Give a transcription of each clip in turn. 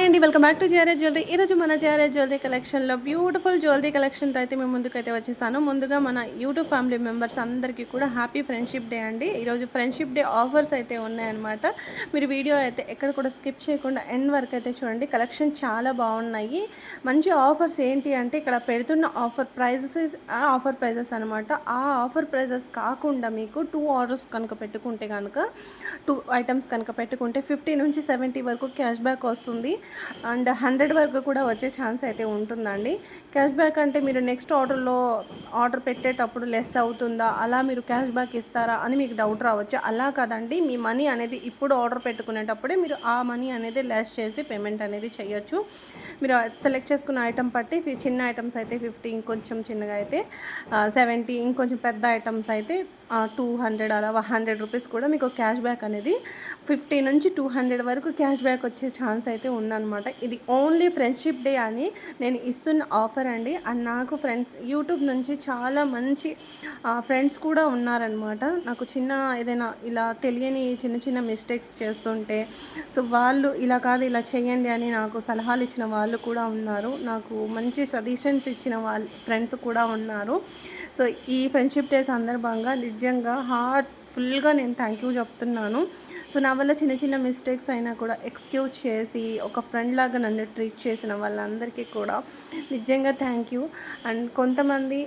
అండి, welcome back to JRS jewellery. ఈరోజు మన జేఆర్ఎస్ జ్యువెలరీ కలెక్షన్లో బ్యూటిఫుల్ జ్యువెలరీ కలెక్షన్తో అయితే మేము ముందుకైతే వచ్చేసాను. ముందుగా మన యూట్యూబ్ ఫ్యామిలీ మెంబర్స్ అందరికీ కూడా హ్యాపీ ఫ్రెండ్షిప్ డే అండి. ఈరోజు ఫ్రెండ్షిప్ డే ఆఫర్స్ అయితే ఉన్నాయన్నమాట. మీరు వీడియో అయితే ఎక్కడ కూడా స్కిప్ చేయకుండా ఎండ్ వరకు అయితే చూడండి. కలెక్షన్ చాలా బాగున్నాయి. మంచి ఆఫర్స్ ఏంటి అంటే ఇక్కడ పెడుతున్న ఆఫర్ ప్రైజెస్ అనమాట. ఆ ఆఫర్ ప్రైజెస్ కాకుండా మీకు 2 ఆర్డర్స్ కనుక పెట్టుకుంటే కనుక 2 ఐటమ్స్ కనుక పెట్టుకుంటే 50 నుంచి 70 వరకు క్యాష్ బ్యాక్ వస్తుంది. అండ్ 100 వరకు కూడా వచ్చే ఛాన్స్ అయితే ఉంటుందండి. క్యాష్ బ్యాక్ అంటే మీరు నెక్స్ట్ ఆర్డర్ పెట్టేటప్పుడు లెస్ అవుతుందా, అలా మీరు క్యాష్ బ్యాక్ ఇస్తారా అని మీకు డౌట్ రావచ్చు. అలా కాదండి, మీ మనీ అనేది ఇప్పుడు ఆర్డర్ పెట్టుకునేటప్పుడే మీరు ఆ మనీ అనేది లెస్ చేసి పేమెంట్ అనేది చేయొచ్చు. మీరు సెలెక్ట్ చేసుకున్న ఐటమ్ బట్టి చిన్న ఐటమ్స్ అయితే 50, ఇంకొంచెం చిన్నగా అయితే 70, ఇంకొంచెం పెద్ద ఐటమ్స్ అయితే 200 అలా 100 రూపీస్ కూడా మీకు క్యాష్ బ్యాక్ అనేది 50 నుంచి 200 వరకు క్యాష్ బ్యాక్ వచ్చే ఛాన్స్ అయితే ఉందన్నమాట. ఇది ఓన్లీ ఫ్రెండ్షిప్ డే అని నేను ఇస్తున్న ఆఫర్ అండి. అండ్ నాకు ఫ్రెండ్స్ యూట్యూబ్ నుంచి చాలా మంచి ఫ్రెండ్స్ కూడా ఉన్నారనమాట. నాకు ఏదైనా ఇలా తెలియని చిన్న మిస్టేక్స్ చేస్తుంటే సో వాళ్ళు ఇలా కాదు ఇలా చేయండి అని నాకు సలహాలు ఇచ్చిన వాళ్ళు కూడా ఉన్నారు. నాకు మంచి సజెషన్స్ ఇచ్చిన ఫ్రెండ్స్ కూడా ఉన్నారు. సో ఈ ఫ్రెండ్షిప్ డే సందర్భంగా నిజంగా హార్ట్ఫుల్గా నేను థ్యాంక్ యూ చెప్తున్నాను. సో నా వల్ల చిన్న మిస్టేక్స్ అయినా కూడా ఎక్స్క్యూజ్ చేసి ఒక ఫ్రెండ్ లాగా నన్ను ట్రీట్ చేసిన వాళ్ళందరికీ కూడా నిజంగా థ్యాంక్ యూ. అండ్ కొంతమంది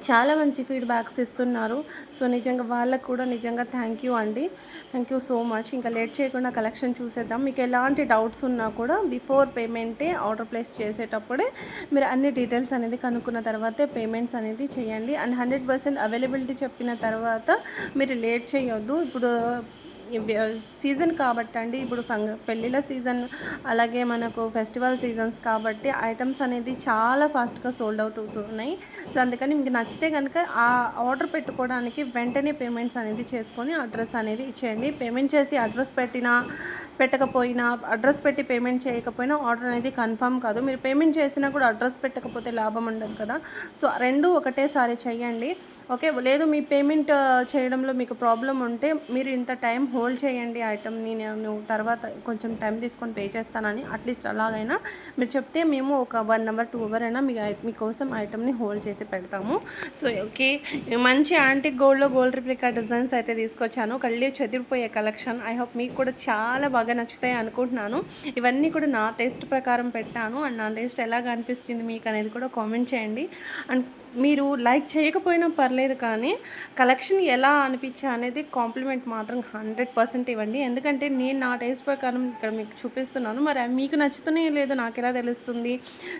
చాలా మంచి ఫీడ్బ్యాక్స్ ఇస్తున్నారు. సో నిజంగా వాళ్ళకు కూడా నిజంగా థ్యాంక్ యూ అండి. Thank you so much. ఇంకా లేట్ చేయకుండా కలెక్షన్ చూసేద్దాం. మీకు ఎలాంటి డౌట్స్ ఉన్నా కూడా బిఫోర్ పేమెంటే ఆర్డర్ ప్లేస్ చేసేటప్పుడే మీరు అన్ని డీటెయిల్స్ అనేది కనుక్కున్న తర్వాతే పేమెంట్స్ అనేది చేయండి. అండ్ 100% అవైలబిలిటీ చెప్పిన తర్వాత మీరు లేట్ చేయొద్దు. ఇప్పుడు సీజన్ కాబట్టి అండి, ఇప్పుడు పెళ్ళిళ్ళ సీజన్ అలాగే మనకు ఫెస్టివల్ సీజన్స్ కాబట్టి ఐటమ్స్ అనేది చాలా ఫాస్ట్గా సోల్డ్ అవుట్ అవుతున్నాయి. సో అందుకని మీకు నచ్చితే కనుక ఆ ఆర్డర్ పెట్టుకోవడానికి వెంటనే పేమెంట్స్ అనేది చేసుకొని అడ్రస్ అనేది ఇచ్చేయండి. పేమెంట్ చేసి అడ్రస్ పెట్టకపోయినా అడ్రస్ పెట్టి పేమెంట్ చేయకపోయినా ఆర్డర్ అనేది కన్ఫర్మ్ కాదు. మీరు పేమెంట్ చేసినా కూడా అడ్రస్ పెట్టకపోతే లాభం ఉండదు కదా. సో రెండు ఒకటేసారి చేయండి. ఓకే, లేదు మీ పేమెంట్ చేయడంలో మీకు ప్రాబ్లం ఉంటే మీరు ఇంత టైం హోల్డ్ చేయండి ఐటమ్ని, నేను తర్వాత కొంచెం టైం తీసుకొని పే చేస్తానని అట్లీస్ట్ అలాగైనా మీరు చెప్తే మేము ఒక 1 అవర్ 2 అవర్ అయినా మీకోసం ఐటమ్ని హోల్డ్ చేసి పెడతాము. సో ఓకే, మంచి యాంటిక్ గోల్డ్ రిప్లికా డిజైన్స్ అయితే తీసుకొచ్చాను. కళ్ళు చెదిరిపోయే కలెక్షన్. ఐ హోప్ మీకు కూడా చాలా బాగా నచ్చుతాయి అనుకుంటున్నాను. ఇవన్నీ కూడా నా టేస్ట్ ప్రకారం పెట్టాను. అండ్ నా టేస్ట్ ఎలాగ అనిపిస్తుంది మీకు అనేది కూడా కామెంట్ చేయండి. అండ్ మీరు లైక్ చేయకపోయినా పర్లేదు, కానీ కలెక్షన్ ఎలా అనిపించా అనేది కాంప్లిమెంట్ మాత్రం 100% ఇవ్వండి. ఎందుకంటే నేను నా టేస్ట్ ప్రకారం ఇక్కడ మీకు చూపిస్తున్నాను. మరి మీకు నచ్చుతున్నాయో లేదో నాకు ఎలా తెలుస్తుంది?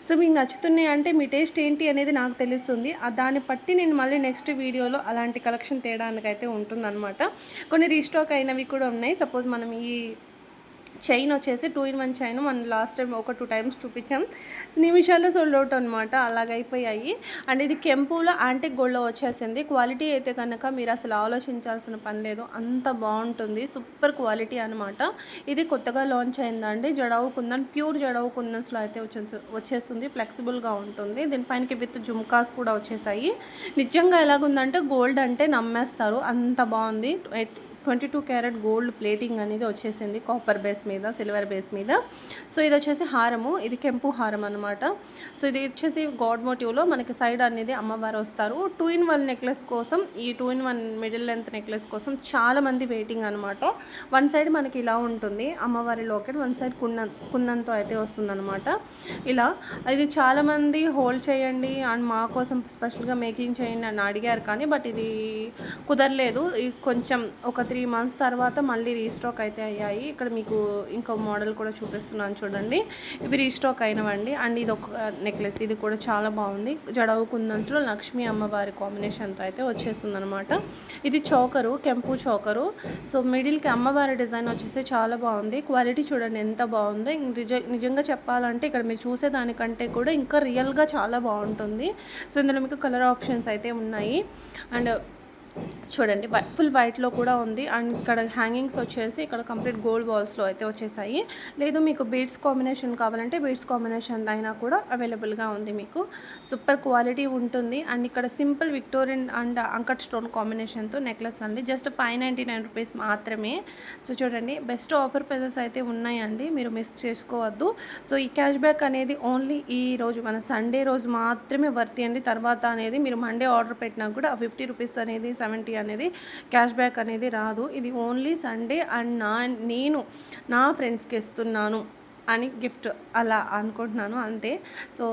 సో మీకు నచ్చుతున్నాయి అంటే మీ టేస్ట్ ఏంటి అనేది నాకు తెలుస్తుంది. దాన్ని బట్టి నేను మళ్ళీ నెక్స్ట్ వీడియోలో అలాంటి కలెక్షన్ తేడానికైతే ఉంటుందన్నమాట. కొన్ని రీస్టాక్ అయినవి కూడా ఉన్నాయి. సపోజ్ మనం ఈ చైన్ వచ్చేసి 2-in-1 చైన్ మనం లాస్ట్ టైం ఒక 2 టైమ్స్ చూపించాం, నిమిషాల్లో సోల్డ్ అవుట్ అనమాట. అలాగైపోయాయి. అండ్ ఇది కెంపులో యాంటిక్ గోల్డ్లో వచ్చేసింది. క్వాలిటీ అయితే కనుక మీరు అసలు ఆలోచించాల్సిన పని లేదు, అంత బాగుంటుంది. సూపర్ క్వాలిటీ అనమాట. ఇది కొత్తగా లాంచ్ అయిందండి. ప్యూర్ జడవు కుందన్స్లో అయితే వచ్చేస్తుంది. ఫ్లెక్సిబుల్గా ఉంటుంది. దీనిపైనకి విత్ జుమ్కాస్ కూడా వచ్చేసాయి. నిజంగా ఎలాగుందంటే గోల్డ్ అంటే నమ్మేస్తారు, అంత బాగుంది. 22 క్యారెట్ గోల్డ్ ప్లేటింగ్ అనేది వచ్చేసింది, కాపర్ బేస్ మీద, సిల్వర్ బేస్ మీద. సో ఇది వచ్చేసి హారము, ఇది కెంపు హారం అనమాట. సో ఇది వచ్చేసి గాడ్ మోటివ్లో మనకి సైడ్ అనేది అమ్మవారు వస్తారు. 2-in-1 నెక్లెస్ కోసం, ఈ 2-in-1 మిడిల్ లెంత్ నెక్లెస్ కోసం చాలామంది వెయిటింగ్ అనమాట. వన్ సైడ్ మనకి ఇలా ఉంటుంది అమ్మవారి లోకెట్, వన్ సైడ్ కుందంతో అయితే వస్తుందన్నమాట. ఇలా ఇది చాలామంది హోల్డ్ చేయండి అండ్ మా కోసం స్పెషల్గా మేకింగ్ చేయండి అని అడిగారు, కానీ బట్ ఇది కుదరలేదు. కొంచెం ఒక 3 months తర్వాత మళ్ళీ రీస్టాక్ అయితే అయ్యాయి. ఇక్కడ మీకు ఇంకో మోడల్ కూడా చూపిస్తున్నాను చూడండి. ఇవి రీస్టాక్ అయినవండి. అండ్ ఇది ఒక నెక్లెస్, ఇది కూడా చాలా బాగుంది. జడవు కుందన్స్లో లక్ష్మీ అమ్మవారి కాంబినేషన్తో అయితే వచ్చేస్తుంది అనమాట. ఇది చోకరు, కెంపు చోకరు. సో మిడిల్కి అమ్మవారి డిజైన్ వచ్చేసి చాలా బాగుంది. క్వాలిటీ చూడండి ఎంత బాగుందో. నిజంగా చెప్పాలంటే ఇక్కడ మీరు చూసేదానికంటే కూడా ఇంకా రియల్గా చాలా బాగుంటుంది. సో ఇందులో మీకు కలర్ ఆప్షన్స్ అయితే ఉన్నాయి. అండ్ చూడండి ఫుల్ వైట్లో కూడా ఉంది. అండ్ ఇక్కడ హ్యాంగింగ్స్ వచ్చేసి ఇక్కడ కంప్లీట్ గోల్డ్ బాల్స్లో అయితే వచ్చేసాయి. లేదు మీకు బీడ్స్ కాంబినేషన్ కావాలంటే బీడ్స్ కాంబినేషన్ అయినా కూడా అవైలబుల్గా ఉంది. మీకు సూపర్ క్వాలిటీ ఉంటుంది. అండ్ ఇక్కడ simple Victorian and uncut stone కాంబినేషన్తో నెక్లెస్ అండి. జస్ట్ 599 రూపీస్ మాత్రమే. సో చూడండి బెస్ట్ ఆఫర్ ప్రైజెస్ అయితే ఉన్నాయండి, మీరు మిస్ చేసుకోవద్దు. సో ఈ క్యాష్ బ్యాక్ అనేది ఓన్లీ ఈ రోజు మన సండే రోజు మాత్రమే వర్తి అండి. తర్వాత అనేది మీరు మండే ఆర్డర్ పెట్టినా కూడా 50 రూపీస్ అనేది 70 అనేది క్యాష్ బ్యాక్ అనేది రాదు. ఇది ఓన్లీ సండే అండ్ నేను నా ఫ్రెండ్స్కి ఇస్తున్నాను అని గిఫ్ట్ అలా అనుకుంటున్నాను అంతే. సో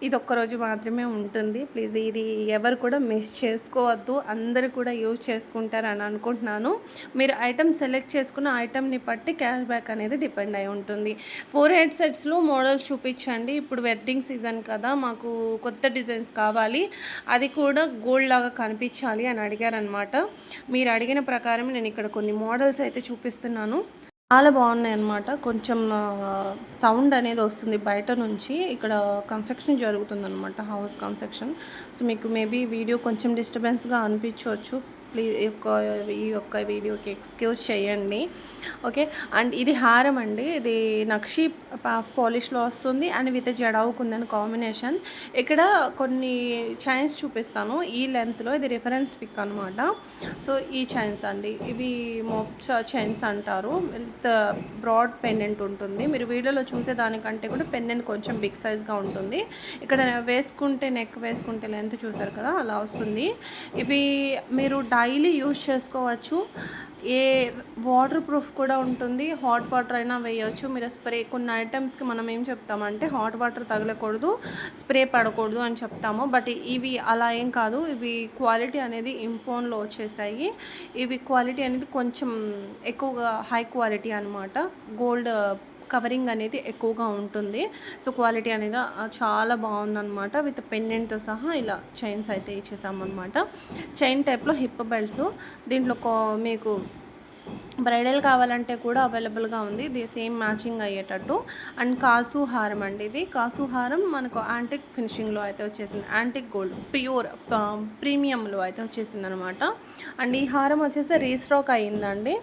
ఇది ఒక్కరోజు మాత్రమే ఉంటుంది. ప్లీజ్ ఇది ఎవరు కూడా మిస్ చేసుకోవద్దు, అందరూ కూడా యూజ్ చేసుకుంటారని అనుకుంటున్నాను. మీరు ఐటమ్ సెలెక్ట్ చేసుకున్న ఐటమ్ని బట్టి క్యాష్ బ్యాక్ అనేది డిపెండ్ అయి ఉంటుంది. 4 హెడ్ సెట్స్లో మోడల్స్ చూపించండి. ఇప్పుడు వెడ్డింగ్ సీజన్ కదా, మాకు కొత్త డిజైన్స్ కావాలి, అది కూడా గోల్డ్ లాగా కనిపించాలి అని అడిగారనమాట. మీరు అడిగిన ప్రకారం నేను ఇక్కడ కొన్ని మోడల్స్ అయితే చూపిస్తున్నాను. చాలా బాగున్నాయి అన్నమాట. కొంచెం సౌండ్ అనేది వస్తుంది బయట నుంచి, ఇక్కడ కన్స్ట్రక్షన్ జరుగుతుందన్నమాట, హౌస్ కన్స్ట్రక్షన్. సో మీకు మేబీ వీడియో కొంచెం డిస్టర్బెన్స్గా అనిపించవచ్చు. ప్లీజ్ ఈ యొక్క వీడియోకి ఎక్స్క్యూజ్ చేయండి, ఓకే. అండ్ ఇది హారం అండి, ఇది నక్షి పాలిష్లో వస్తుంది అండ్ విత్ జడవుకుందని కాంబినేషన్. ఇక్కడ కొన్ని చైన్స్ చూపిస్తాను ఈ లెంత్లో, ఇది రిఫరెన్స్ పిక్ అనమాట. సో ఈ చైన్స్ అండి, ఇవి మోప్చా చైన్స్ అంటారు. విత్ బ్రాడ్ పెండెంట్ ఉంటుంది. మీరు వీడియోలో చూసేదానికంటే కూడా పెండెంట్ కొంచెం బిగ్ సైజ్గా ఉంటుంది. ఇక్కడ వేసుకుంటే నెక్ వేసుకుంటే లెంత్ చూసారు కదా, అలా వస్తుంది. ఇవి మీరు డైలీ యూజ్ చేసుకోవచ్చు. ఏ వాటర్ ప్రూఫ్ కూడా ఉంటుంది. హాట్ వాటర్ అయినా వేయవచ్చు. మీరు స్ప్రే కొన్ని ఐటమ్స్కి మనం ఏం చెప్తామంటే హాట్ వాటర్ తగలకూడదు, స్ప్రే పడకూడదు అని చెప్తాము. బట్ ఇవి అలా ఏం కాదు. ఇవి క్వాలిటీ అనేది ఇంపోన్లో వచ్చేసాయి. ఇవి క్వాలిటీ అనేది కొంచెం ఎక్కువగా హై క్వాలిటీ అనమాట. గోల్డ్ కవరింగ్ అనేది ఎక్కువగా ఉంటుంది. సో క్వాలిటీ అనేది చాలా బాగుందన్నమాట. విత్ పెండెంట్తో సహా ఇలా చైన్స్ అయితే ఇచ్చేసామన్నమాట. చైన్ టైప్లో హిప్ బెల్ట్స్. దీంట్లో మీకు బ్రైడల్ కావాలంటే కూడా అవైలబుల్గా ఉంది. ఇది సేమ్ మ్యాచింగ్ అయ్యేటట్టు. అండ్ కాసు హారం అండి, ఇది కాసు హారం మనకు యాంటిక్ ఫినిషింగ్లో అయితే వచ్చేసింది. యాంటిక్ గోల్డ్ ప్యూర్ ప్రీమియంలో అయితే వచ్చేసింది అనమాట. అండ్ ఈ హారం వచ్చేసి రీస్టాక్ అయ్యిందండి.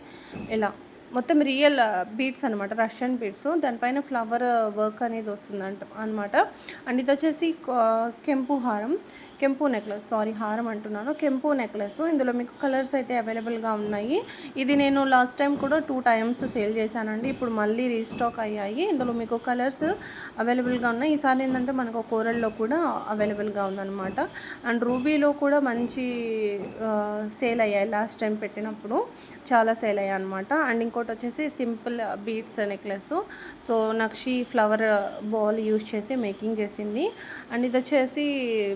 ఇలా మొత్తం రియల్ బీడ్స్ అనమాట, రష్యన్ బీడ్స్. దానిపైన ఫ్లవర్ వర్క్ అనేది వస్తుంది అనమాట. అండ్ ఇది వచ్చేసి కెంపు హారం, కెంపు నెక్లెస్, సారీ హారం అంటున్నాను, కెంపు నెక్లెస్. ఇందులో మీకు కలర్స్ అయితే అవైలబుల్గా ఉన్నాయి. ఇది నేను లాస్ట్ టైం కూడా 2 times సేల్ చేశానండి. ఇప్పుడు మళ్ళీ రీస్టాక్ అయ్యాయి. ఇందులో మీకు కలర్స్ అవైలబుల్గా ఉన్నాయి. ఈసారి ఏంటంటే మనకు కోరల్లో కూడా అవైలబుల్గా ఉందన్నమాట. అండ్ రూబీలో కూడా మంచి సేల్ అయ్యాయి, లాస్ట్ టైం పెట్టినప్పుడు చాలా సేల్ అయ్యాయి అనమాట. అండ్ ఇంకోటి వచ్చేసి సింపుల్ బీడ్స్ నెక్లెస్. సో నక్షి ఫ్లవర్ బాల్ యూజ్ చేసి మేకింగ్ చేసింది. అండ్ ఇది వచ్చేసి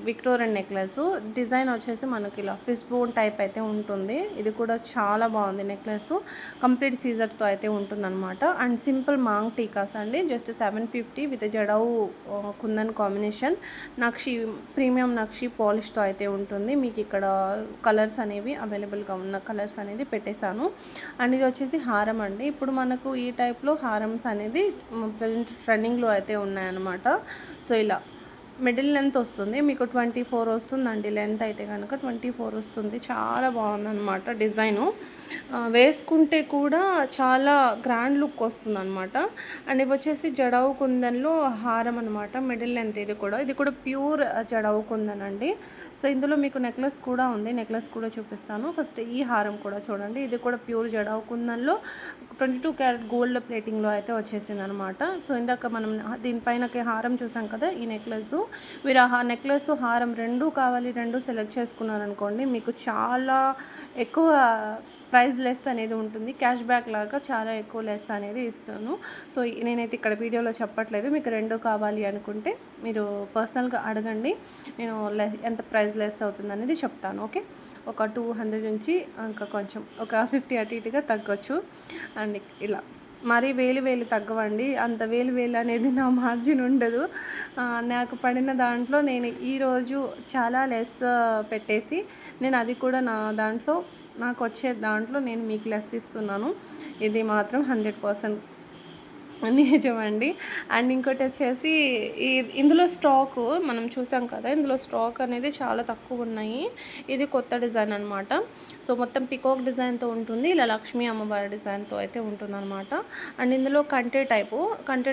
విక్టోరియన్ నెక్లెస్. డిజైన్ వచ్చేసి మనకి ఇలా ఫిష్ బోన్ టైప్ అయితే ఉంటుంది. ఇది కూడా చాలా బాగుంది నెక్లెస్, కంప్లీట్ సీజర్తో అయితే ఉంటుందన్నమాట. అండ్ సింపుల్ మాంగ్ టీకాస్ అండి, just 750 with jadau kundan combination. Nakshi premium nakshi పాలిష్తో అయితే ఉంటుంది. మీకు ఇక్కడ కలర్స్ అనేవి అవైలబుల్గా ఉన్న కలర్స్ అనేది పెట్టేశాను. అండ్ ఇది వచ్చేసి హారం అండి. ఇప్పుడు మనకు ఈ టైప్లో హారమ్స్ అనేది ప్రజెంట్ ట్రెండింగ్లో అయితే ఉన్నాయన్నమాట. సో ఇలా మిడిల్ లెంత్ వస్తుంది, మీకు 24 వస్తుందండి. లెంత్ అయితే కనుక 24 వస్తుంది. చాలా బాగుందన్నమాట డిజైను. వేసుకుంటే కూడా చాలా గ్రాండ్ లుక్ వస్తుంది అనమాట. అండ్ ఇవి వచ్చేసి జడవు కుందన్లో హారం అనమాట, మిడిల్ లెంత్. ఇది కూడా ప్యూర్ జడవు కుందన్ అండి. సో ఇందులో మీకు నెక్లెస్ కూడా ఉంది, నెక్లెస్ కూడా చూపిస్తాను. ఫస్ట్ ఈ హారం కూడా చూడండి, ఇది కూడా ప్యూర్ జడవు కుందన్లో 22 క్యారెట్ గోల్డ్ ప్లేటింగ్లో అయితే వచ్చేసింది అనమాట. సో ఇందాక మనం దీనిపైనకి హారం చూసాం కదా, ఈ నెక్లెస్. మీరు ఆ నెక్లెస్ హారం రెండు కావాలి, రెండు సెలెక్ట్ చేసుకున్నారనుకోండి, మీకు చాలా ఎక్కువ ప్రైస్ లెస్ అనేది ఉంటుంది. క్యాష్ బ్యాక్ లాగా చాలా ఎక్కువ లెస్ అనేది ఇస్తాను. సో నేనైతే ఇక్కడ వీడియోలో చెప్పట్లేదు. మీకు రెండు కావాలి అనుకుంటే మీరు పర్సనల్గా అడగండి, నేను ఎంత ప్రైస్ లెస్ అవుతుంది అనేది చెప్తాను, ఓకే. ఒక 200 నుంచి ఇంకా కొంచెం ఒక 50 అటు ఇటుగా తగ్గొచ్చు. అండ్ ఇలా మరీ వేలు తగ్గవండి, అంత వేలు అనేది నా మార్జిన్ ఉండదు. నాకు పడిన దాంట్లో నేను ఈరోజు చాలా లెస్ పెట్టేసి నేను అది కూడా నాకు వచ్చే దాంట్లో నేను మీకు లెస్ ఇస్తున్నాను. ఇది మాత్రం 100% నిజమండి. అండ్ ఇంకోటొచ్చేసి ఈ ఇందులో స్టాకు మనం చూసాం కదా! ఇందులో స్టాక్ అనేది చాలా తక్కువున్నాయి. ఇది కొత్త డిజైన్ అనమాట. సో, మొత్తం పికాక్ డిజైన్‌తో ఉంటుంది. ఇలా లక్ష్మీ అమ్మవారి డిజైన్‌తో అయితే ఉంటుందనమాట. అండ్ ఇందులో కంటే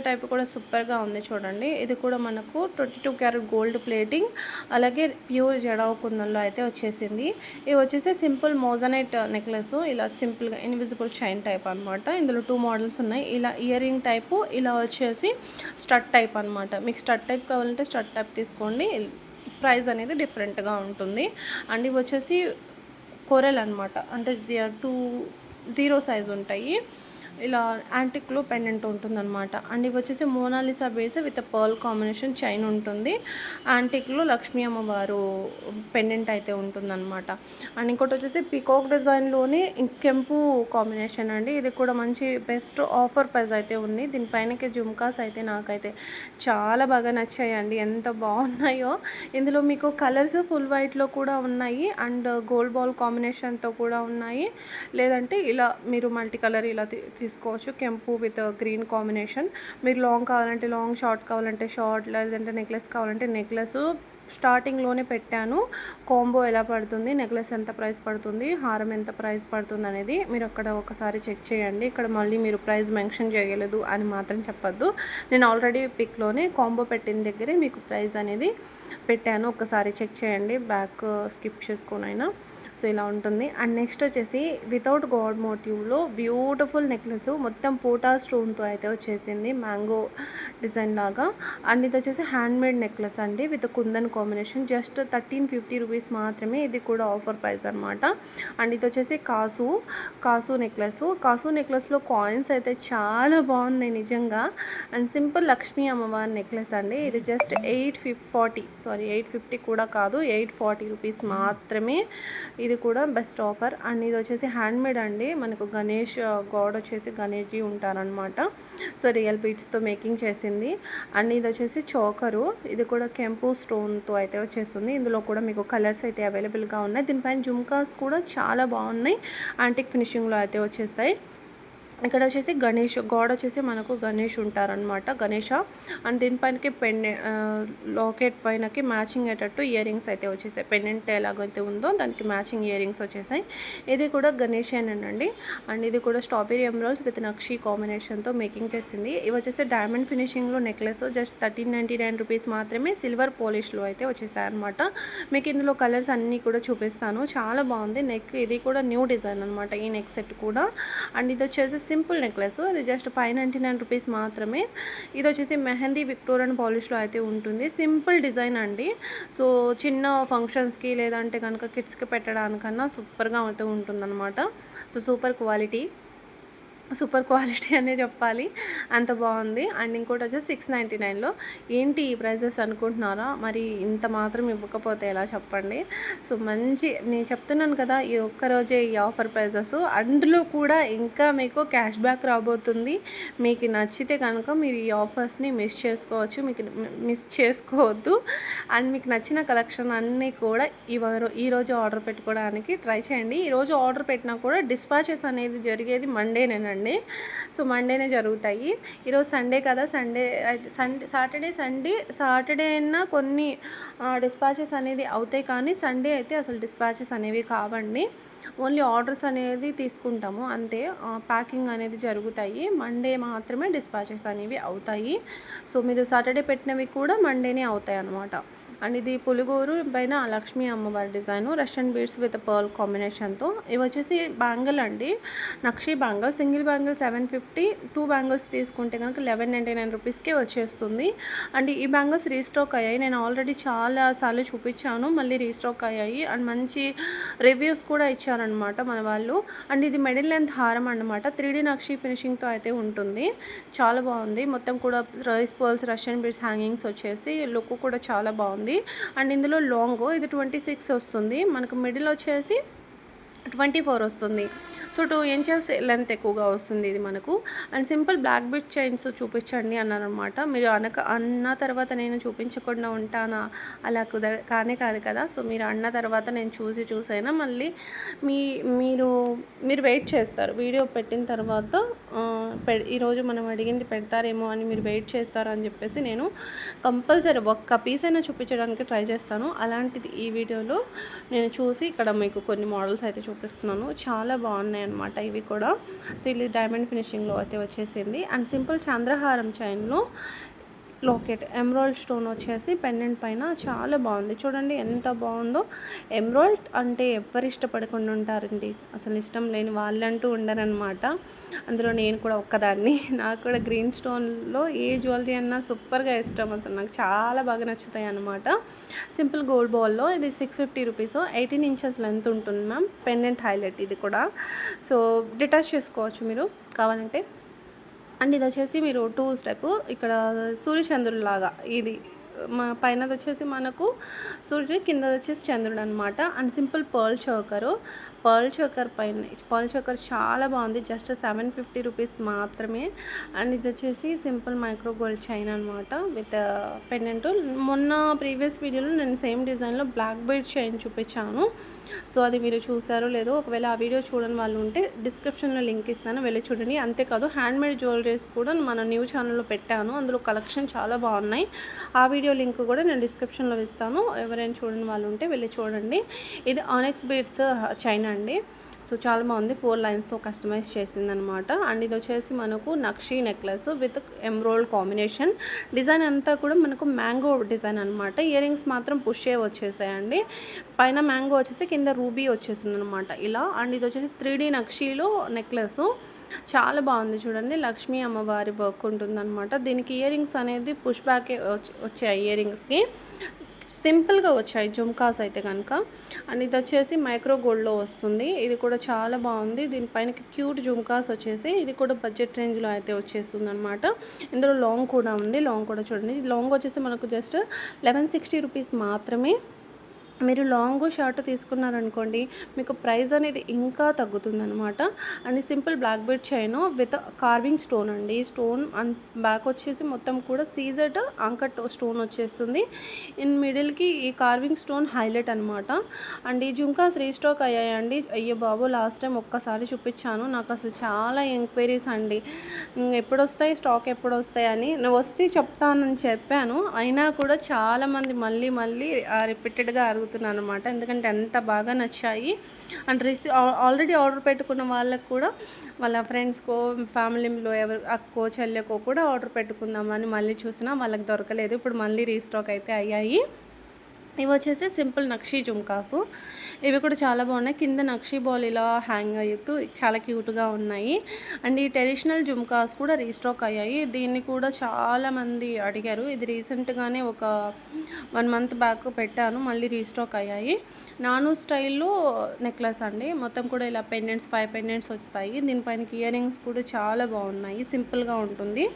టైపు కూడా సూపర్‌గా ఉంది చూడండి. ఇది కూడా మనకు 22 క్యారెట్ గోల్డ్ ప్లేటింగ్, అలాగే ప్యూర్ జడావు కుందన్‌లో అయితే వచ్చేసింది. ఇది వచ్చేసి సింపుల్ మోజనైట్ నెక్లెసు. ఇలా సింపుల్‌గా ఇన్విజిబుల్ చైన్ టైప్ అనమాట. ఇందులో 2 మోడల్స్ ఉన్నాయి. ఇలా ఇయర్ రింగ్ టైపు, ఇలా వచ్చేసి స్టడ్ టైప్ అనమాట. మీకు స్టడ్ టైప్ కావాలంటే స్టడ్ టైప్ తీసుకోండి. ప్రైస్ అనేది డిఫరెంట్‌గా ఉంటుంది. అండ్ ఇవి వచ్చేసి కొరెల్ అనమాట. అంటే 0 సైజ్ ఉంటాయి. ఇలా యాంటిక్‌లో పెండెంట్ ఉంటుందన్నమాట. అండ్ ఇవి వచ్చేసి Mona Lisa base with pearl combination chain ఉంటుంది. యాంటిక్‌లో లక్ష్మీ అమ్మవారు పెండెంట్ అయితే ఉంటుందన్నమాట. అండ్ ఇంకోటి వచ్చేసి పీకాక్ డిజైన్‌లోనే కెంపు కాంబినేషన్ అండి. ఇది కూడా మంచి బెస్ట్ ఆఫర్ ప్రైస్ అయితే ఉంది. దీనిపైనకి జుమ్కాస్ అయితే నాకైతే చాలా బాగా నచ్చాయండి. ఎంత బాగున్నాయో. ఇందులో మీకు కలర్స్ ఫుల్ వైట్‌లో కూడా ఉన్నాయి. అండ్ గోల్డ్ బాల్ కాంబినేషన్‌తో కూడా ఉన్నాయి. లేదంటే ఇలా మీరు మల్టీ కలర్ ఇలా తీసుకోవచ్చు. కెంపు విత్ గ్రీన్ కాంబినేషన్. మీరు లాంగ్ కావాలంటే లాంగ్, షార్ట్ కావాలంటే షార్ట్, లేదంటే నెక్లెస్ కావాలంటే నెక్లెస్. స్టార్టింగ్లోనే పెట్టాను కాంబో ఎలా పడుతుంది, నెక్లెస్ ఎంత ప్రైస్ పడుతుంది, హారం ఎంత ప్రైస్ పడుతుంది అనేది మీరు అక్కడ ఒకసారి చెక్ చేయండి. ఇక్కడ మళ్ళీ మీరు ప్రైస్ మెన్షన్ చేయలేదు అని మాత్రం చెప్పొద్దు. నేను ఆల్రెడీ పిక్లోనే కాంబో పెట్టిన దగ్గరే మీకు ప్రైస్ అనేది పెట్టాను. ఒకసారి చెక్ చేయండి, బ్యాక్ స్కిప్ చేసుకోనైనా. సో ఇలా ఉంటుంది. అండ్ నెక్స్ట్ వచ్చేసి వితౌట్ గాడ్ మోటివ్లో బ్యూటిఫుల్ నెక్లెస్, మొత్తం పోటా స్టోన్తో అయితే వచ్చేసింది, మ్యాంగో డిజైన్ లాగా. అండ్ ఇది వచ్చేసి హ్యాండ్మేడ్ నెక్లెస్ అండి with kundan combination. Just 1350 rupees మాత్రమే. ఇది కూడా ఆఫర్ ప్రైస్ అనమాట. అండ్ ఇది వచ్చేసి కాసు నెక్లెస్లో కాయిన్స్ అయితే చాలా బాగున్నాయి నిజంగా. అండ్ సింపుల్ లక్ష్మీ అమ్మవారి నెక్లెస్ అండి. ఇది జస్ట్ 850 కూడా కాదు, 840 రూపీస్ మాత్రమే. ఇది కూడా బెస్ట్ ఆఫర్. అండ్ ఇది వచ్చేసి హ్యాండ్మేడ్ అండి. మనకు గణేష్ గాడ్ వచ్చేసి గణేష్జీ ఉంటారనమాట. సో రియల్ బీట్స్తో మేకింగ్ చేసింది. అండ్ ఇది వచ్చేసి చోకరు. ఇది కూడా కెంపు స్టోన్తో అయితే వచ్చేస్తుంది. ఇందులో కూడా మీకు కలర్స్ అయితే అవైలబుల్గా ఉన్నాయి. దీనిపైన జుమ్కాస్ కూడా చాలా బాగున్నాయి. యాంటిక్ ఫినిషింగ్లో అయితే వచ్చేస్తాయి. ఇక్కడ వచ్చేసి గణేష్ గాడ్ వచ్చేసి మనకు గణేష్ ఉంటారనమాట, గణేష. అండ్ దీనిపైనకి లాకెట్ పైనకి మ్యాచింగ్ అయ్యేటట్టు ఇయర్ రింగ్స్ అయితే వచ్చేసాయి. పెండెంట్ ఎలాగైతే ఉందో దానికి మ్యాచింగ్ ఇయర్ రింగ్స్ వచ్చేసాయి. ఇది కూడా గణేషేనండి. అండ్ ఇది కూడా స్ట్రాబెరీ ఎమరాల్డ్స్ విత్ నక్షి కాంబినేషన్తో మేకింగ్ చేసింది. ఇవి వచ్చేసి డైమండ్ ఫినిషింగ్లో నెక్లెస్. జస్ట్ 1399 రూపీస్ మాత్రమే. సిల్వర్ పాలిష్లో అయితే వచ్చేసాయి అనమాట. మీకు ఇందులో కలర్స్ అన్నీ కూడా చూపిస్తాను. చాలా బాగుంది. నెక్ ఇది కూడా న్యూ డిజైన్ అనమాట, ఈ నెక్ సెట్ కూడా. అండ్ ఇది వచ్చేసి సింపుల్ నెక్లెస్. ఇది జస్ట్ 599 రూపీస్ మాత్రమే. ఇది వచ్చేసి మెహందీ విక్టోరియన్ పాలిష్లో అయితే ఉంటుంది. సింపుల్ డిజైన్ అండి. సో చిన్న ఫంక్షన్స్కి లేదంటే కనుక కిడ్స్కి పెట్టడానికన్నా సూపర్గా అయితే ఉంటుందన్నమాట. సో సూపర్ క్వాలిటీ అనే చెప్పాలి, అంత బాగుంది. అండ్ ఇంకోటి వచ్చేసి 699లో. ఏంటి ఈ ప్రైజెస్ అనుకుంటున్నారా? మరి ఇంత మాత్రం ఇవ్వకపోతే ఎలా చెప్పండి. సో నేను చెప్తున్నాను కదా, ఈ ఒక్కరోజే ఈ ఆఫర్ ప్రైజెస్. అందులో కూడా ఇంకా మీకు క్యాష్ బ్యాక్ రాబోతుంది. మీకు నచ్చితే కనుక మీరు ఈ ఆఫర్స్ని మిస్ చేసుకోవద్దు. అండ్ మీకు నచ్చిన కలెక్షన్ అన్నీ కూడా ఈరోజు ఆర్డర్ పెట్టుకోవడానికి ట్రై చేయండి. ఈరోజు ఆర్డర్ పెట్టినా కూడా డిస్పాచెస్ అనేది జరిగేది మండేనేనండి. సో మండేనే జరుగుతాయి. ఈరోజు సండే కదా, సాటర్డే అయినా కొన్ని డిస్పాచెస్ అనేది అవుతాయి, కానీ సండే అయితే అసలు డిస్పాచెస్ అనేవి కావండి. ఓన్లీ ఆర్డర్స్ అనేది తీసుకుంటాము అంతే. ప్యాకింగ్ అనేది జరుగుతాయి. మండే మాత్రమే డిస్పాచెస్ అనేవి అవుతాయి. సో మీరు సాటర్డే పెట్టినవి కూడా మండేనే అవుతాయి అన్నమాట. అండ్ ఇది పులిగోరు పైన లక్ష్మీ అమ్మవారి design, Russian beads with pearl కాంబినేషన్తో. ఇవి వచ్చేసి బ్యాంగిల్ అండి, నక్షి బ్యాంగిల్. సింగిల్ బ్యాంగిల్ 750, 2 బ్యాంగిల్స్ తీసుకుంటే కనుక 1199 రూపీస్కే వచ్చేస్తుంది. అండ్ ఈ బ్యాంగిల్స్ రీస్టాక్ అయ్యాయి. నేను ఆల్రెడీ చాలా సార్లు చూపించాను, మళ్ళీ రీస్టాక్ అయ్యాయి. అండ్ మంచి రివ్యూస్ కూడా ఇచ్చారనమాట మన వాళ్ళు. అండ్ ఇది మిడిల్ లెంత్ హారం అనమాట. 3D నక్షి ఫినిషింగ్తో అయితే ఉంటుంది. చాలా బాగుంది. మొత్తం కూడా rice pearls, Russian beads hangings వచ్చేసి లుక్ కూడా చాలా బాగుంది. అండ్ ఇందులో లాంగ్ ఇది 26 వస్తుంది, మనకు మిడిల్ వచ్చేసి 24 వస్తుంది. సో 2 ఇంచెస్ లెంత్ ఎక్కువగా వస్తుంది ఇది మనకు. And simple black bit chains చూపించండి అన్నారనమాట. మీరు అన్న తర్వాత నేను చూపించకుండా ఉంటానా, అలా కానే కాదు కదా. సో మీరు అన్న తర్వాత నేను చూసైనా మళ్ళీ మీరు మీరు వెయిట్ చేస్తారు. వీడియో పెట్టిన తర్వాత ఈరోజు మనం అడిగింది పెడతారేమో అని మీరు వెయిట్ చేస్తారు అని చెప్పేసి నేను కంపల్సరీ ఒక్క పీస్ అయినా చూపించడానికి ట్రై చేస్తాను. అలాంటిది ఈ వీడియోలో నేను చూసి ఇక్కడ మీకు కొన్ని మోడల్స్ అయితే చూపిస్తున్నాను. చాలా బాగున్నాయి అన్నమాట ఇవి కూడా. సో ఇది డైమండ్ ఫినిషింగ్లో అయితే వచ్చేసింది. అండ్ సింపుల్ చంద్రహారం చైన్లో లోకెట్ ఎమరాల్డ్ స్టోన్ వచ్చేసి పెండెంట్ పైన చాలా బాగుంది. చూడండి ఎంత బాగుందో. ఎమరాల్డ్ అంటే ఎవరు ఇష్టపడకుండా ఉంటారండి, అసలు ఇష్టం లేని వాళ్ళంటూ ఉండరనమాట. అందులో నేను కూడా ఒక్కదాన్ని. నాకు కూడా గ్రీన్ స్టోన్లో ఏ జ్యువెలరీ అన్నా సూపర్గా ఇష్టం. అసలు నాకు చాలా బాగా నచ్చుతాయి అన్నమాట. సింపుల్ గోల్డ్ బాల్లో ఇది 650 రూపీస్, 18 ఇంచెస్ లెంత్ ఉంటుంది మ్యామ్. పెండెంట్ హైలైట్ ఇది కూడా. సో డిటాచ్ చేసుకోవచ్చు మీరు కావాలంటే. అండ్ ఇది వచ్చేసి మీరు 2 స్టెప్ ఇక్కడ సూర్యచంద్రుడిలాగా ఇది పైనది వచ్చేసి మనకు సూర్యుడు, కిందది వచ్చేసి చంద్రుడు అనమాట. అండ్ సింపుల్ పర్ల్ చోకర్ పైన పర్ల్ చోకర్ చాలా బాగుంది. జస్ట్ 750 రూపీస్ మాత్రమే. అండ్ ఇది వచ్చేసి సింపుల్ మైక్రో గోల్డ్ చైన్ అనమాట విత్ పెండెంట్. మొన్న ప్రీవియస్ వీడియోలో నేను సేమ్ డిజైన్లో బ్లాక్ బెల్ట్ చైన్ చూపించాను. సో అది మీరు చూసారో లేదో, ఒకవేళ ఆ వీడియో చూడని వాళ్ళు ఉంటే డిస్క్రిప్షన్లో లింక్ ఇస్తాను, వెళ్ళి చూడండి. అంతేకాదు హ్యాండ్మేడ్ జ్యువెలరీస్ కూడా మన న్యూ ఛానల్లో పెట్టాను, అందులో కలెక్షన్ చాలా బాగున్నాయి. ఆ వీడియో లింక్ కూడా నేను డిస్క్రిప్షన్లో ఇస్తాను, ఎవరైనా చూడని వాళ్ళు ఉంటే వెళ్ళి చూడండి. ఇది ఆనెక్స్ బీడ్స్ చైన్ అండి. సో చాలా బాగుంది, 4 లైన్స్తో కస్టమైజ్ చేసిందనమాట. అండ్ ఇది వచ్చేసి మనకు nakshi necklace with emerald combination. Design అంతా కూడా మనకు మ్యాంగో డిజైన్ అనమాట. ఇయర్ రింగ్స్ మాత్రం పుషే వచ్చేసాయండి. పైన మ్యాంగో వచ్చేసి కింద రూబీ వచ్చేసింది అనమాట ఇలా. అండ్ ఇది వచ్చేసి 3D నక్షీలో నెక్లెస్ చాలా బాగుంది. చూడండి లక్ష్మీ అమ్మవారి వర్క్ ఉంటుందన్నమాట. దీనికి ఇయర్ రింగ్స్ అనేది పుష్ బ్యాకే వచ్చాయి. ఇయర్ రింగ్స్కి సింపుల్గా వచ్చాయి జుమ్కాస్ అయితే కనుక. అండ్ ఇది వచ్చేసి మైక్రో గోల్డ్లో వస్తుంది. ఇది కూడా చాలా బాగుంది. దీనిపైన క్యూట్ జుమ్కాస్ వచ్చేసి ఇది కూడా బడ్జెట్ రేంజ్లో అయితే వచ్చేస్తుంది అనమాట. ఇందులో లాంగ్ కూడా ఉంది. లాంగ్ కూడా చూడండి, లాంగ్ వచ్చేసి మనకు జస్ట్ 1160 రూపీస్ మాత్రమే. మీరు లాంగ్ షార్ట్ తీసుకున్నారనుకోండి మీకు ప్రైస్ అనేది ఇంకా తగ్గుతుందనమాట. And simple black bead chain with carving stone అండి. స్టోన్ అండ్ బ్యాక్ వచ్చేసి మొత్తం కూడా సీజెడ్ అంకట్ స్టోన్ వచ్చేస్తుంది. ఇన్ మిడిల్కి ఈ కార్వింగ్ స్టోన్ హైలైట్ అనమాట. అండ్ ఈ జుంకాస్ రీస్టాక్ అయ్యాయండి. అయ్యో బాబు, లాస్ట్ టైం ఒక్కసారి చూపించాను, నాకు అసలు చాలా ఎంక్వైరీస్ అండి, ఎప్పుడు వస్తాయి స్టాక్ ఎప్పుడు వస్తాయి అని. నువ్వు వస్తే చెప్తానని చెప్పాను, అయినా కూడా చాలామంది మళ్ళీ రిపీటెడ్గా అడుగుతున్నాను అనమాట, ఎందుకంటే ఎంత బాగా నచ్చాయి. అండ్ ఆల్రెడీ ఆర్డర్ పెట్టుకున్న వాళ్ళకు కూడా వాళ్ళ ఫ్రెండ్స్కో ఫ్యామిలీలో ఎవరు అక్కో చెల్లెకో కూడా ఆర్డర్ పెట్టుకుందామని మళ్ళీ చూసినా వాళ్ళకి దొరకలేదు. ఇప్పుడు మళ్ళీ రీస్టాక్ అయితే అయ్యాయి. ఇవి వచ్చేసి సింపుల్ నక్షీ జుమ్కాసు. ఇవి కూడా చాలా బాగున్నాయి. కింద నక్షీ బాల్ ఇలా హ్యాంగ్ అవుతూ చాలా క్యూట్గా ఉన్నాయి. అండ్ ఈ ట్రెడిషనల్ జుమ్కాస్ కూడా రీస్టాక్ అయ్యాయి. దీన్ని కూడా చాలామంది అడిగారు. ఇది రీసెంట్గానే ఒక 1 మంత్ బ్యాక్ పెట్టాను, మళ్ళీ రీస్టాక్ అయ్యాయి. నాను స్టైల్లో నెక్లెస్ అండి. మొత్తం కూడా ఇలా పెండెంట్స్ 5 పెండెంట్స్ వస్తాయి. దీనిపైన ఇయర్ రింగ్స్ కూడా చాలా బాగున్నాయి, సింపుల్గా ఉంటుంది.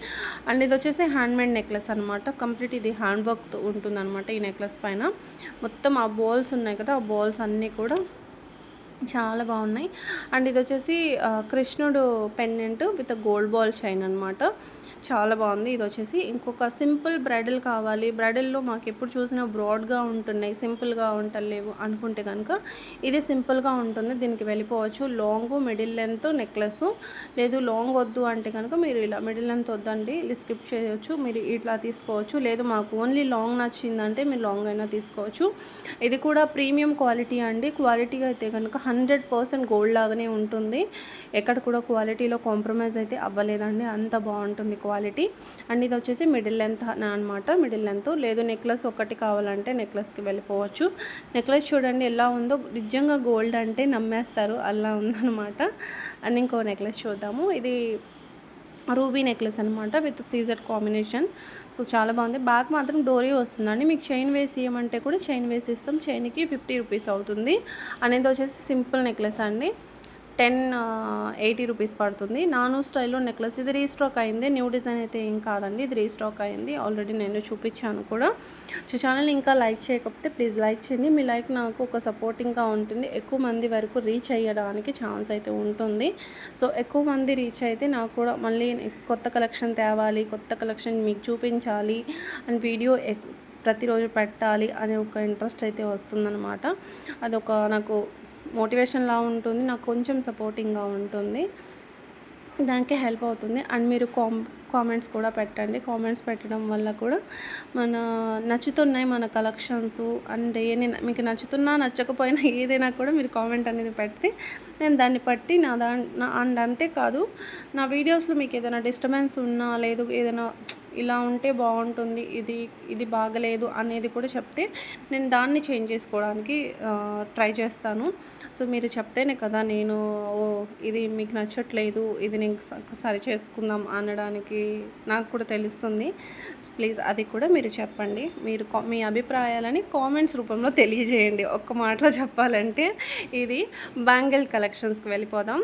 అండ్ ఇది వచ్చేసి హ్యాండ్మేడ్ నెక్లెస్ అనమాట. కంప్లీట్ ఇది హ్యాండ్ వర్క్ ఉంటుంది అనమాట. ఈ నెక్లెస్ పైన మొత్తం ఆ బాల్స్ ఉన్నాయి కదా, ఆ బాల్స్ అన్నీ కూడా చాలా బాగున్నాయి. అండ్ ఇది వచ్చేసి కృష్ణుడు pendant with gold ball chain అనమాట. చాలా బాగుంది. ఇది వచ్చేసి ఇంకొక సింపుల్ బ్రైడల్ కావాలి, బ్రైడల్లో మాకు ఎప్పుడు చూసినా బ్రాడ్గా ఉంటున్నాయి, సింపుల్గా ఉండలేవు అనుకుంటే కనుక ఇది సింపుల్గా ఉంటుంది, దీనికి వెళ్ళిపోవచ్చు. లాంగ్ మిడిల్ లెంత్ నెక్లెస్, లేదు లాంగ్ వద్దు అంటే కనుక మీరు ఇలా మిడిల్ లెంత్ వద్దండి స్కిప్ చేయవచ్చు, మీరు ఇట్లా తీసుకోవచ్చు. లేదు మాకు ఓన్లీ లాంగ్ నచ్చిందంటే మీరు లాంగ్ అయినా తీసుకోవచ్చు. ఇది కూడా ప్రీమియం క్వాలిటీ అండి. క్వాలిటీగా అయితే కనుక 100% గోల్డ్ లాగానే ఉంటుంది. ఎక్కడ కూడా క్వాలిటీలో కాంప్రమైజ్ అయితే అవ్వలేదండి, అంత బాగుంటుంది క్వాలిటీ. అండ్ ఇది వచ్చేసి మిడిల్ లెంత్ అనమాట. మిడిల్ లెంత్ లేదు నెక్లెస్ ఒకటి కావాలంటే నెక్లెస్కి వెళ్ళిపోవచ్చు. నెక్లెస్ చూడండి ఎలా ఉందో, నిజంగా గోల్డ్ అంటే నమ్మేస్తారు, అలా ఉందన్నమాట. అండ్ ఇంకో నెక్లెస్ చూద్దాము. ఇది రూబీ నెక్లెస్ అనమాట విత్ సీజర్ కాంబినేషన్. సో చాలా బాగుంది. బ్యాక్ మాత్రం డోరీ వస్తుందండి. మీకు చైన్ వేసి ఇవ్వమంటే కూడా చైన్ వేసి ఇస్తాం. చైన్కి 50 రూపీస్ అవుతుంది. అనేది వచ్చేసి సింపుల్ నెక్లెస్ అండి. 1080 రూపీస్ పడుతుంది. నాను స్టైల్లో నెక్లెస్. ఇది రీస్టాక్ అయింది, న్యూ డిజైన్ అయితే ఏం కాదండి, ఇది రీస్టాక్ అయింది. ఆల్రెడీ నేను చూపించాను కూడా. ఛానల్ ఇంకా లైక్ చేయకపోతే ప్లీజ్ లైక్ చేయండి. మీ లైక్ నాకు ఒక సపోర్టింగ్గా ఉంటుంది, ఎక్కువ మంది వరకు రీచ్ అయ్యడానికి ఛాన్స్ అయితే ఉంటుంది. సో ఎక్కువ మంది రీచ్ అయితే నాకు కూడా మళ్ళీ కొత్త కలెక్షన్ తేవాలి, కొత్త కలెక్షన్ మీకు చూపించాలి అండ్ వీడియో ప్రతిరోజు పెట్టాలి అనే ఒక ఇంట్రెస్ట్ అయితే వస్తుందన్నమాట. అదొక నాకు మోటివేషన్లా ఉంటుంది, నాకు కొంచెం సపోర్టింగ్గా ఉంటుంది, దానికి హెల్ప్ అవుతుంది. అండ్ మీరు కామెంట్స్ కూడా పెట్టండి. కామెంట్స్ పెట్టడం వల్ల కూడా నచ్చుతున్నాయి మన కలెక్షన్స్ అండ్ మీకు నచ్చుతున్నా నచ్చకపోయినా ఏదైనా కూడా మీరు కామెంట్ అనేది పెడితే నేను దాన్ని బట్టి అండ్ అంతేకాదు నా వీడియోస్లో మీకు ఏదైనా డిస్టర్బెన్స్ ఉన్నా లేదు ఏదైనా ఇలా ఉంటే బాగుంటుంది, ఇది బాగలేదు అనేది కూడా చెప్తే నేను దాన్ని చేంజ్ చేసుకోవడానికి ట్రై చేస్తాను. సో మీరు చెప్తేనే కదా నేను ఇది మీకు నచ్చట్లేదు, ఇది నేను సరి చేసుకుందాం అనడానికి నాకు కూడా తెలుస్తుంది. ప్లీజ్ అది కూడా మీరు చెప్పండి. మీరు మీ అభిప్రాయాలని కామెంట్స్ రూపంలో తెలియజేయండి. ఒక్క మాటలో చెప్పాలంటే ఇది బ్యాంగిల్ కలెక్షన్స్కి వెళ్ళిపోదాం.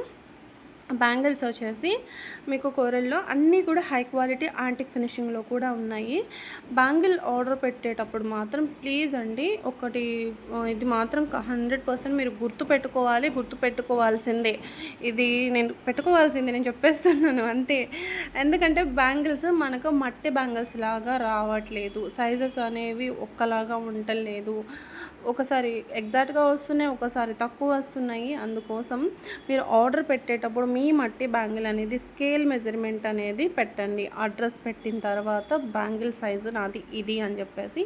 బ్యాంగిల్స్ వచ్చేసి మీకు కోరల్లో అన్నీ కూడా హై క్వాలిటీ యాంటిక్ ఫినిషింగ్లో కూడా ఉన్నాయి. బ్యాంగిల్ ఆర్డర్ పెట్టేటప్పుడు మాత్రం ప్లీజ్ అండి ఇది మాత్రం 100% మీరు గుర్తుపెట్టుకోవాల్సిందే. ఇది నేను చెప్పేస్తున్నాను అంతే. ఎందుకంటే బ్యాంగిల్స్ మనకు మట్టి బ్యాంగిల్స్ లాగా రావట్లేదు, సైజెస్ అనేవి ఒక్కలాగా ఉండలేదు, ఒకసారి ఎగ్జాక్ట్గా వస్తున్నాయి, ఒకసారి తక్కువ వస్తున్నాయి. అందుకోసం మీరు ఆర్డర్ పెట్టేటప్పుడు మీ మట్టి బ్యాంగిల్ అనేది స్కేల్ మెజర్మెంట్ అనేది పెట్టండి. అడ్రస్ పెట్టిన తర్వాత బ్యాంగిల్ సైజు నాది ఇది అని చెప్పేసి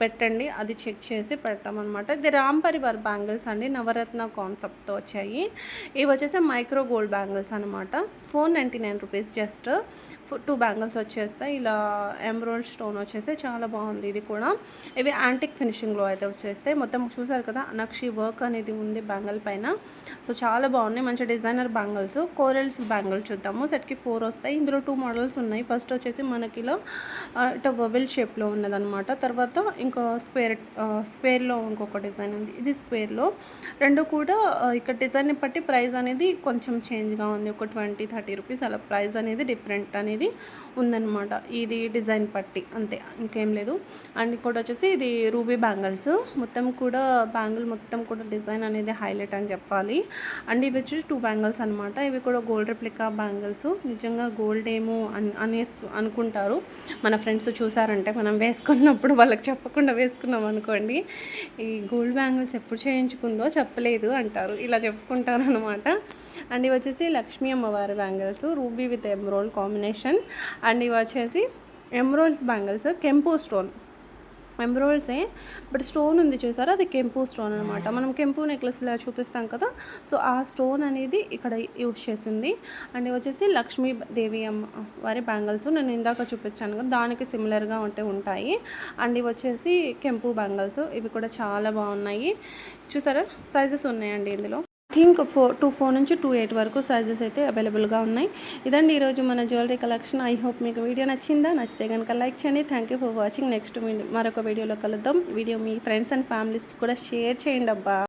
పెట్టండి, అది చెక్ చేసి పెడతామన్నమాట. ఇది రామ్ పరివార్ బ్యాంగిల్స్ అండి, నవరత్న కాన్సెప్ట్తో వచ్చాయి. ఇవి వచ్చేసి మైక్రో గోల్డ్ బ్యాంగిల్స్ అనమాట. 499 రూపీస్ జస్ట్ 2 బ్యాంగిల్స్ వచ్చేస్తాయి. ఇలా ఎమరాల్డ్ స్టోన్ వచ్చేసి చాలా బాగుంది. ఇది కూడా ఇవి యాంటిక్ ఫినిషింగ్లో అయితే వచ్చేస్తాయి. మొత్తం చూసారు కదా నక్షి వర్క్ అనేది ఉంది బ్యాంగిల్ పైన. సో చాలా బాగున్నాయి, మంచి డిజైనర్ బ్యాంగిల్స్. కోరల్స్ బ్యాంగిల్ చూద్దాము. సెట్కి 4 వస్తాయి. ఇందులో 2 మోడల్స్ ఉన్నాయి. ఫస్ట్ వచ్చేసి మనకి ఇలా ఇట్లా బబుల్ షేప్లో ఉన్నదనమాట. తర్వాత ఇంకా స్క్వేర్లో ఇంకొక డిజైన్ ఉంది. ఇది స్క్వేర్లో. రెండు కూడా ఇక్కడ డిజైన్ని బట్టి ప్రైస్ అనేది కొంచెం చేంజ్గా ఉంది. ఒక 20-30 రూపీస్ అలా ప్రైస్ అనేది డిఫరెంట్ అనేది ఉందన్నమాట. ఇది డిజైన్ పట్టి అంతే, ఇంకేం లేదు. అండ్ ఇంకోటి వచ్చేసి ఇది రూబీ బ్యాంగిల్స్. మొత్తం కూడా బ్యాంగిల్ మొత్తం కూడా డిజైన్ అనేది హైలైట్ అని చెప్పాలి. అండ్ ఇవి వచ్చి 2 బ్యాంగిల్స్ అనమాట. ఇవి కూడా గోల్డ్ రెప్లికా బ్యాంగిల్స్. నిజంగా గోల్డ్ ఏమో అనుకుంటారు మన ఫ్రెండ్స్ చూసారంటే. మనం వేసుకున్నప్పుడు వాళ్ళకి చెప్పకుండా వేసుకున్నాం అనుకోండి, ఈ గోల్డ్ బ్యాంగిల్స్ ఎప్పుడు చేయించుకుందో చెప్పలేదు అంటారు, ఇలా చెప్పుకుంటారు అనమాట. అండ్ ఇవి వచ్చేసి లక్ష్మీ అమ్మవారి bangles, ruby with emerald combination. And ఇవి వచ్చేసి ఎమరాల్డ్స్ బ్యాంగిల్స్, కెంపు స్టోన్ ఎమరాల్డ్సే బట్ స్టోన్ ఉంది చూసారా, అది కెంపు స్టోన్ అనమాట. మనం కెంపు నెక్లెస్ ఇలా చూపిస్తాం కదా, సో ఆ స్టోన్ అనేది ఇక్కడ యూజ్ చేసింది. అండ్ ఇవి వచ్చేసి లక్ష్మీ దేవి అమ్మ వారి బ్యాంగిల్స్, నేను ఇందాక చూపించాను కదా దానికి సిమిలర్గా ఉంటాయి. అండ్ ఇవి వచ్చేసి కెంపు బ్యాంగిల్స్, ఇవి కూడా చాలా బాగున్నాయి. చూసారా సైజెస్ ఉన్నాయండి ఇందులో. థింక్ 4 నుంచి 28 వరకు సైజెస్ అయితే అవైలబుల్గా ఉన్నాయి. ఇదండి ఈరోజు మన జ్యువెలరీ కలెక్షన్. ఐ హోప్ మీకు వీడియో నచ్చిందా? నచ్చితే కనుక లైక్ చేయండి. Thank you for watching. Next మరొక వీడియోలో కలుద్దాం. వీడియో మీ ఫ్రెండ్స్ అండ్ ఫ్యామిలీస్కి కూడా షేర్ చేయండి అబ్బా.